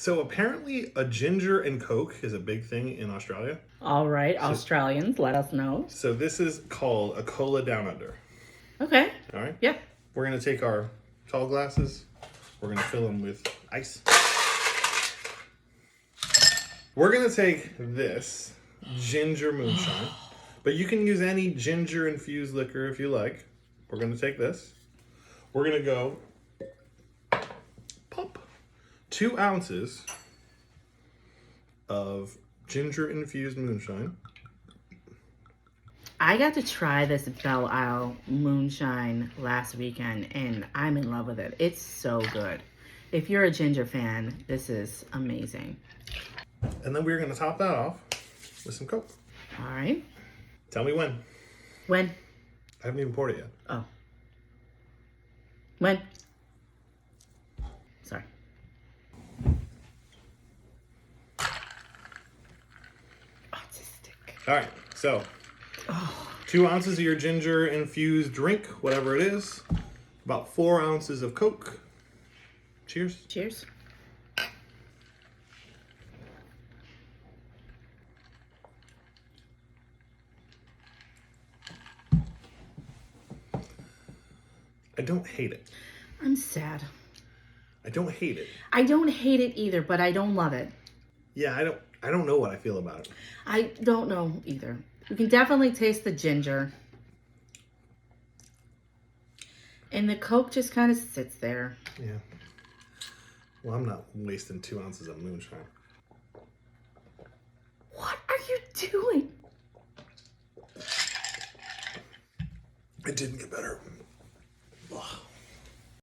So apparently a ginger and Coke is a big thing in Australia. All right, Australians, let us know. So this is called a cola down under. Okay. All right. Yeah. We're going to take our tall glasses. We're going to fill them with ice. We're going to take this ginger moonshine, but you can use any ginger infused liquor if you like. We're going to take this. We're going to go pop 2 ounces of ginger infused moonshine. I got to try this Belle Isle moonshine last weekend, and I'm in love with it. It's so good. If you're a ginger fan, this is amazing. And then we're going to top that off with some Coke. All right. Tell me when. When? I haven't even poured it yet. Oh. When? Sorry. Oh, it's a stick. All right, so 2 ounces of your ginger infused drink, whatever it is. About 4 ounces of Coke. Cheers. Cheers. I don't hate it. I'm sad. I don't hate it. I don't hate it either, but I don't love it. Yeah, I don't know what I feel about it. I don't know either. You can definitely taste the ginger. And the Coke just kind of sits there. Yeah. Well, I'm not wasting 2 ounces of moonshine. What are you doing? It didn't get better. Ugh.